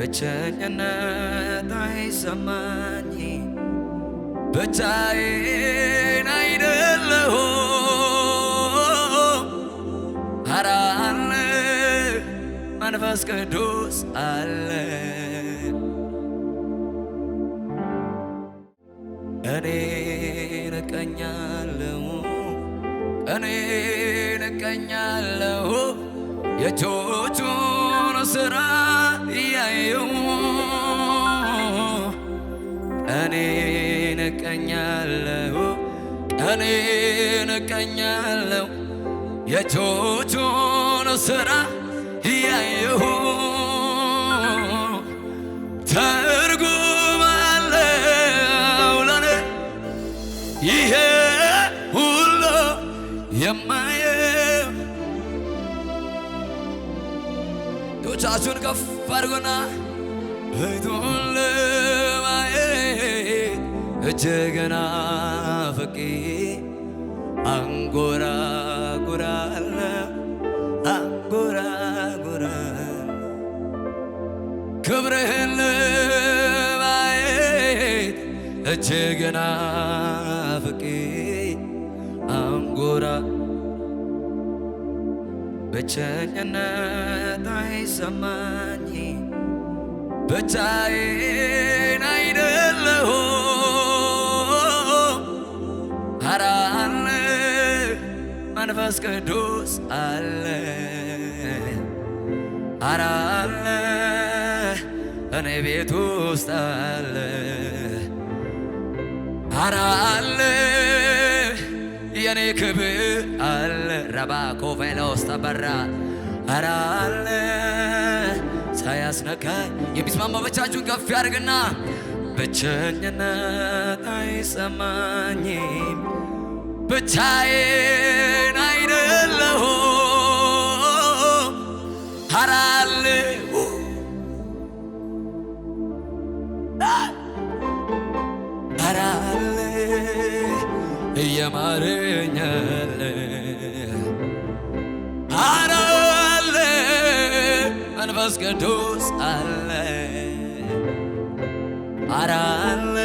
ብቸኝነት አይሰማኝ ብቻዬን አይደለሁም ኧረ አለ መንፈስ ቅዱስ አለ እኔ እቀኛለሁ የእጆቹን ሥራ እያየሁ እኔ እቀኛለሁ የእጆቹን ሥራ እያየሁ ትርጉም አለው ለኔ ይሄ ሁሉ የማየው እጆቻችሁን ከፍ አድርጉና እቱን ለማየት እጅግና ፍቄ አንጎራጉራለሁ ክብርህን ለማየት እጅግና ፍቄ ብቸኝነት አይሰማኝ ብቻዬን አይደለሁም ኧረ አለ መንፈስ ቅዱስ አለ ኧረ አለ እኔ ቤት ውስጥ አለ ኧረ አለ የኔ ክብር አለ ረባ ኮቬሎስ ተበራ ኧረ አለ ሳያስነካኝ የሚስማማ ብቻችሁን ከፍ ያድርግና ብቸኝነት አይሰማኝም ብቻዬን አይደለሁም ኧረ አለ ኧረ አለ እየማረኝ አለ ኧረ አለ መንፈስ ቅዱስ አለ ኧረ አለ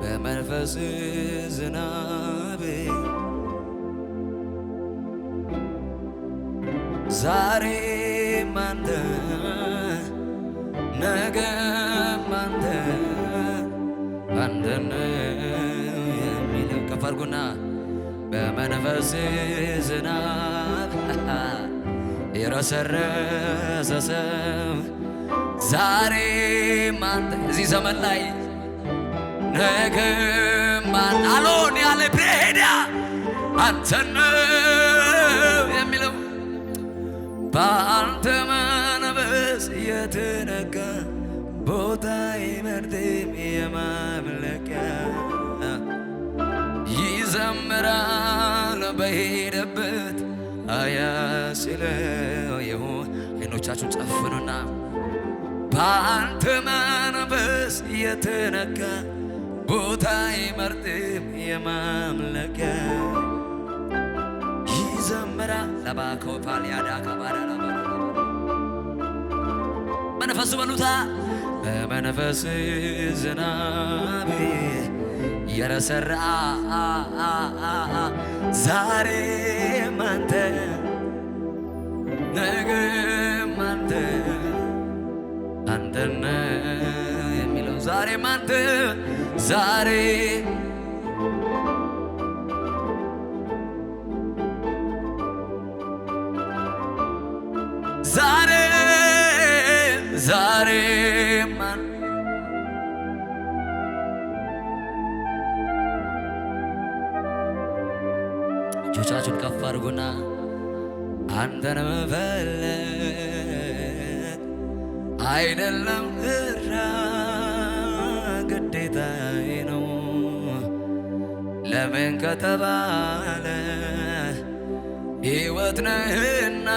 በመንፈስ ዝናብ ዛሬም አንተ ነገም አንተን የሚለው ከፍ አድርጉና በመንፈስ ዝናብ የረሰረሰ ሰው ዛሬም አንተ እዚህ ዘመን ላይ ነገም አሎን ያለ ብሬዳ አንተን የሚለው በአንተ መንፈስ የተነካ ቦታ ይመርጥም የማምለኪያ ይዘምራል በሄደበት አያስለው ይሁን አይኖቻችሁን ጨፍኑና በአንተ መንፈስ የተነካ ቦታ ይመርጥም የማምለኪያ ይዘምራል ለባኮ ፓሊያዳ ካባራ መንፈስ በሉታ በመንፈስ ዝናብ የረሰራ ዛሬም አንተ ነገም አንተን የሚለው ዛሬም አንተ ዛሬም እጆቻችሁን ከፍ አድርጉና አንተን መፈለግ አይደለም እራ ግዴታዬ ነው ለምን ከተባለ ሕይወት ነህና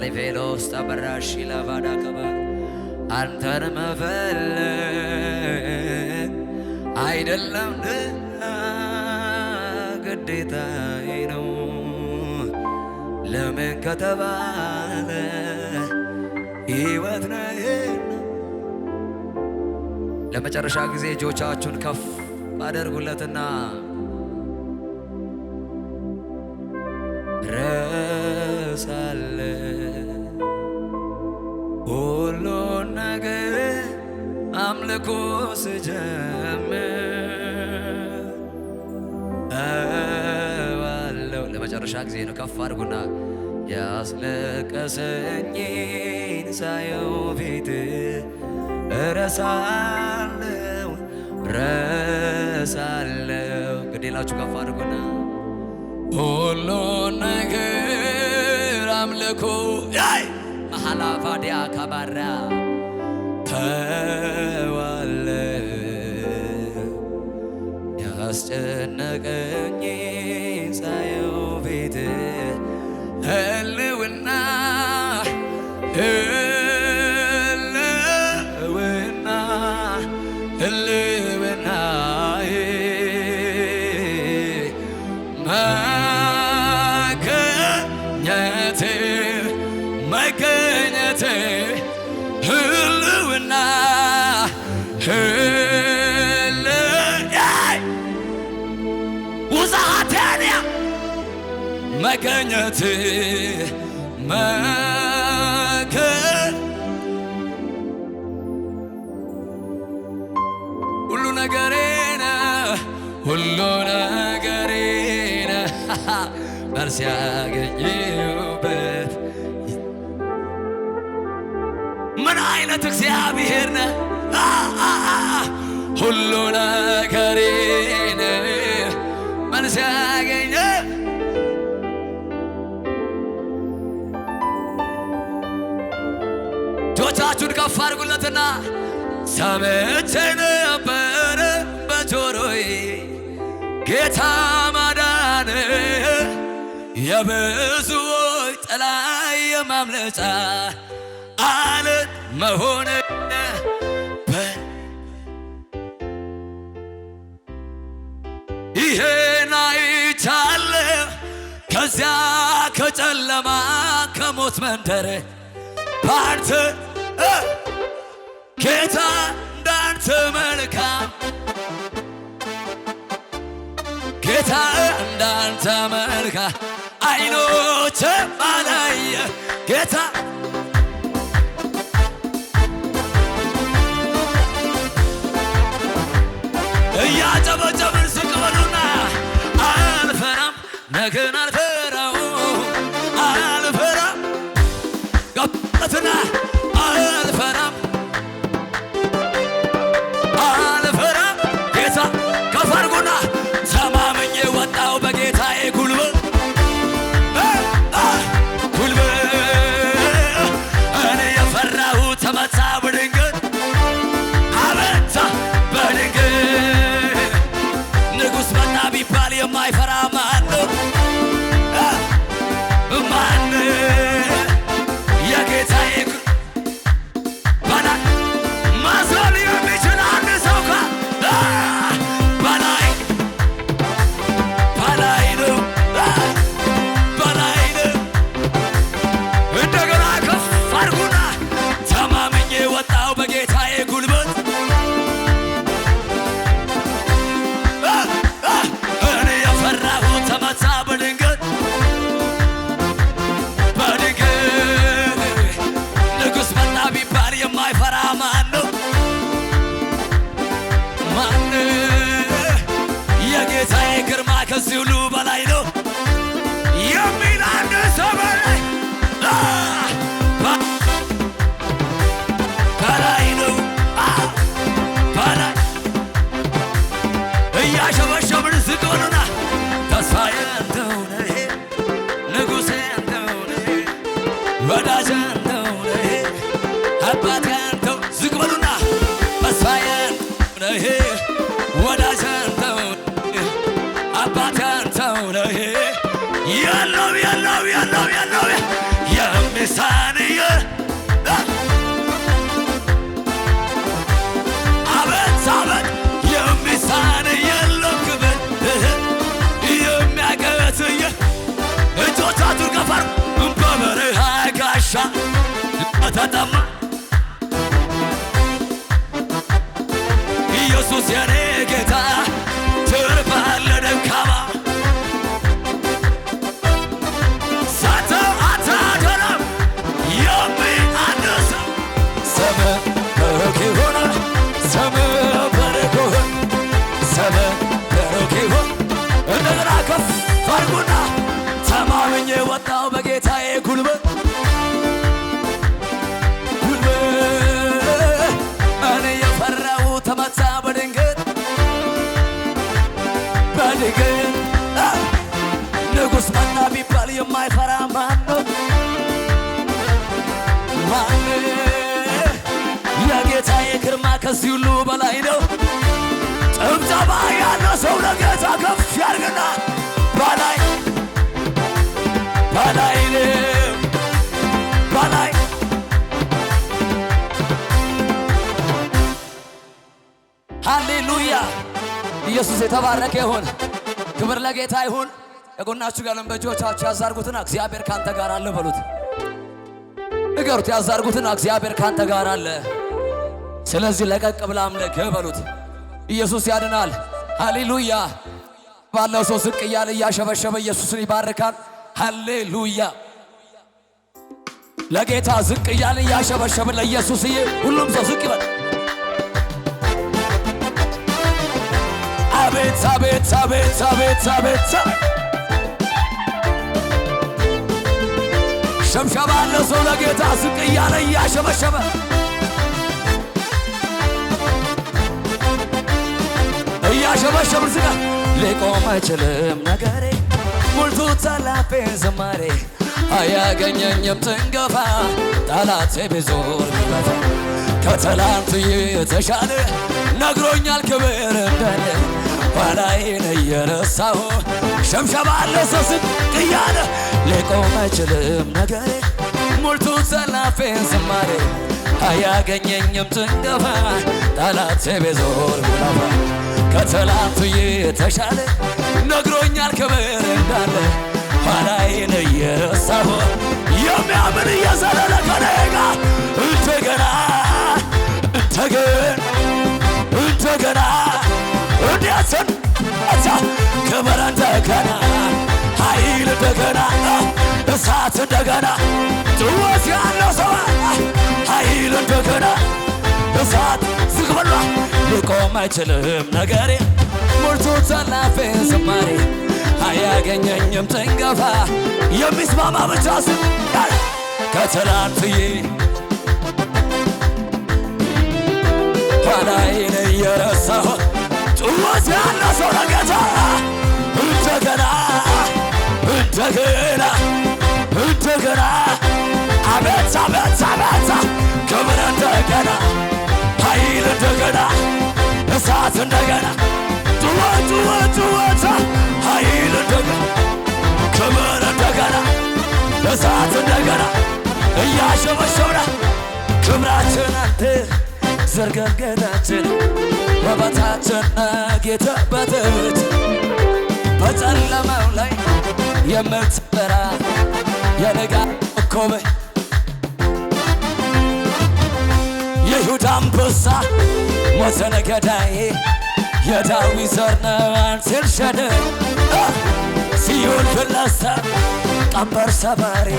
ሌቬሎስ ተበራሽ ለባዳ ከባ አንተን መፈለግ አይደለም ግዴታዬ ነው ለምን ከተባለ ሕይወት ነህና። ለመጨረሻ ጊዜ እጆቻችሁን ከፍ አደርጉለትና ረሳለ ሁሉን ነገር አምልኮ ስጀምር እዋለው። ለመጨረሻ ጊዜ ነው። ከፍ አድርጉና ያስለቀሰኝን ሳየው ፊት እረሳለው ረሳለው። ግዴላችሁ ከፍ አድርጉና ሁሉን ነገር አምልኮ መሃላፋዲያ ካባራ ተዋለ ያስጨነቀኝ ሳየው ፊት ህልውና ህልውና ህልውና መገኘቴ መገኘቴ ህልውና ውዛሃቴንያ መገኘቴ ሁሉ ነገሬነ ሁሉ ነገሬነ መልስ ያገኘሁበት ምን አይነት እግዚአብሔር ነህ! ሁሉ ነገሬን መልስ ያገኘ እጆቻችሁን ከፍ አድርጉለትና ሰምቼ ነበረ በጆሮዬ ጌታ ማዳን የብዙዎች ጥላ የማምለጫ አለት መሆን ይሄን አይቻለሁ ከዚያ ከጨለማ ከሞት መንደር ባንተ ጌታ እንዳንተ መልካም ጌታ እንዳንተ መልካም አይኖቼ አላየ ጌታ እያጨበጨብን ስቅበሉና አልፈራም ነገን አልፈራው አልፈራም ገበትና አልፈራም አልፈራም ጌታ ከፍ አድርጉና ተማምኜ ወጣው በጌታዬ ጉልበት እኔ የፈራሁት ተመታ በድንገት አበታ በድንገት ንጉሥ መጣ ቢባል የማይፈራ ማን ነው? ማን የጌታዬ በላይ ማዘል የሚችል አንድ ሰው በላይ በላይ ነው በላይ ነው። እንደገና ከፍ አድርጉና ተማምኜ ወጣው በጌታዬ ጉልበት እኔ የፈራሁት ተመታ በድንገት በድንገት ንጉሥ መጣ ቢባል የማይፈራ ማን ነው? ማን የጌታዬ ግርማ ከዚህ ሁሉ በላይ ነው የሚል አንድ ሰው በላይ በላይ ነው በላይ እያሸበሸብን ዝቅ በሉና ተስፋዬ አንተው ነህ ንጉሴ አንተው ነህ ወዳጄ አንተው ነህ አባቴ አንተው ዝቅ በሉና ተስፋዬ አንተው ነህ ወዳጄ አንተው ነህ አባቴ አንተው ነህ ያለው የሚሳንህ አቤት አቤት የሚሳንህ የለም ክብር የሚያገትህ እጆቻችሁን ከፍ አድርጉ ለተጠማ ኢየሱስ የኔ ጌታ ትርፍ አለ ደካማ ሳተ አታደረም የሚአንስ ስም ብሩክ ይሁን ስም ብሩክ ይሁን ስም ብሩክ ይሁን እንደገና ከፍ አድርጉና ተማምኜ ወጣው በጌታዬ ጉልበት እኔ የፈራው ተመታ በድንገት ንጉሥ መጣ ቢባል የማይፈራ ማን ነው? ማን? የጌታዬ ግርማ ከዚህ ሁሉ በላይ ነው። ጭብጨባ ያለው ሰው ለጌታ ከፍ ያርግና በላይ በላይ በላይ ሃሌሉያ! ኢየሱስ የተባረከ ይሁን። ክብር ለጌታ ይሁን። የጎናችሁ ጋር በእጆቻችሁ ያዛርጉትና እግዚአብሔር ካንተ ጋር አለ በሉት። ንገሩት፣ ያዛርጉትና እግዚአብሔር ካንተ ጋር አለ። ስለዚህ ለቀቅ ብላ አምልክ በሉት። ኢየሱስ ያድናል። ሃሌሉያ! ባለው ሰው ዝቅ እያለ እያሸበሸበ ኢየሱስን ይባርካል። ሃሌሉያ! ለጌታ ዝቅ እያለ እያሸበሸበ ለኢየሱስ ሁሉም ሰው ዝቅ ይበል። አቤት አቤት አቤት አቤት አቤት ሸብሸባ አለ ሰው ለጌታ ዝቅ እያለ እያሸበሸበ እያሸበሸበ ዝጋ ሊቆም አይችልም ነገሬ ሙልቱ ተላፌን ዝማሬ አያገኘኝም ትንገፋ ጠላቴ ቢዞር ቢበዛ ከትላንቱ የተሻለ ነግሮኛል ክብር እንዳለ ኋላዬን እየረሳሁ ሸምሸባ አለ ሰው ዝቅ እያለ ሊቆም አይችልም ነገሬ ሙልቱ ተላፌን ዝማሬ አያገኘኝም ትንገፋ ጠላቴ ቢዞር ቢለፋ ከትላንቱ የተሻለ ነግሮኛል ክብር እንዳለ ኋላዬን እየረሳሁ የሚያምን እየዘለለ ከኔጋ እንደገና እንደገና እንዲያትን ክብር እንደገና ኃይል እንደገና እሳት እንደገና ጭወት ያለው ሰው ኃይል እንደገና እሳት ዝግበሏ ሊቆም አይችልም ነገሬ ሞልቶ ተላፌን ዝማሬ አያገኘኝም ትንገፋ የሚስማማ ብቻ ስም ከትላንትዬ ኋላዬን እየረሳሁ ጭወት ያለ ሰው ለጌታ እንደገና እንደገና እንደገና አቤት አቤት አቤት ክብር እንደገና ኃይል እንደገና እሳት እንደገና ጭወት ጭወት ጭወት ኃይል እንደገና ክብር እንደገና እሳት እንደገና እያሸበሸብነ ክብራችን አንተ ዘርገገናችን ውበታችን ጌታ በትት በጨለማው ላይ የምትበራ የንጋት ኮከብ የይሁዳ አንበሳ ሞትን ገዳይ የዳዊት ዘር ነህ አንተ ኤልሻዳይ ሲኦል ፍለሰብ ቀንበር ሰባሪ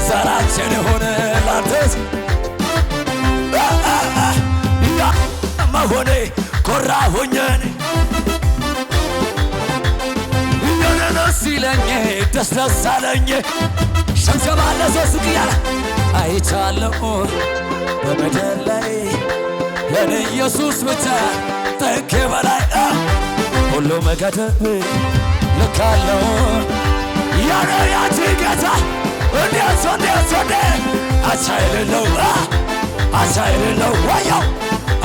ዘራችን ሆነ ላንተስ መሆኔ ኮራሁኝን ደስ ይለኝ ደስ ደስ አለኝ ሸምሸባ ለሰው ዝቅ እያለ አይቻለሁ በምድር ላይ የኔ ኢየሱስ ብቻ ጥግ በላይ ሁሉ መገደብ ልካለው ያኔ ያንቺ ጌታ እንዴት እንዴት እንዴት አቻ የሌለው አቻ የሌለው ወያው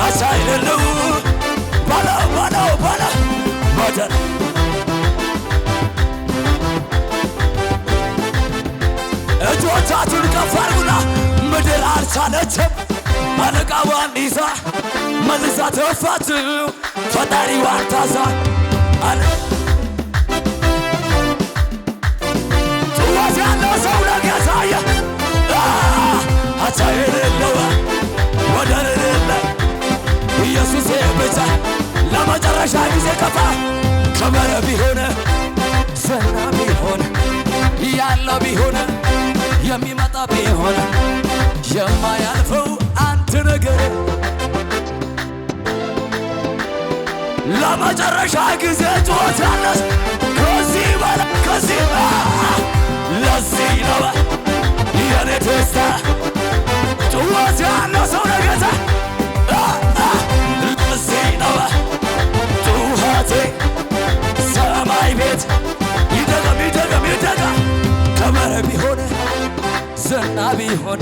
አቻ የሌለው ባለው ባለው ባለው መደር እጆቻችሁን ከፍ አድርጉና ምድር አልቻለችም አለቃዋን ይዛ መልሳ ተፋችው ፈጣሪዋን ታዛ አለ ጭዋት ያለው ሰው ለጌታየ አቻ የሌለው ወደር የሌለው ኢየሱስ ብቻ ለመጨረሻ ጊዜ ከፋ ከበረ ቢሆን ዝና ቢሆን ያለው ቢሆን የሚመጣ ቢሆን የማያልፈው አንድ ነገር ለመጨረሻ ጊዜ ጩኸት ያነስ ከዚህ በላይ ከዚህ ለዚህ ነው የኔ ደስታ ጩኸት ያነሰው ነገታ ለዚህ ነው ጩኸቴ ሰማይ ቤት ይደገም ይደገም ይደገም ከበረ ቢሆን ዝና ቢሆን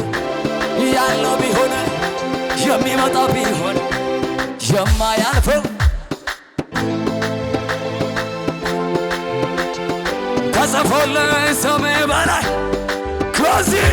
ያለው ቢሆን የሚመጣ ቢሆን የማያልፈው ተጽፎልኝ ስሜ በላይ ከዚህ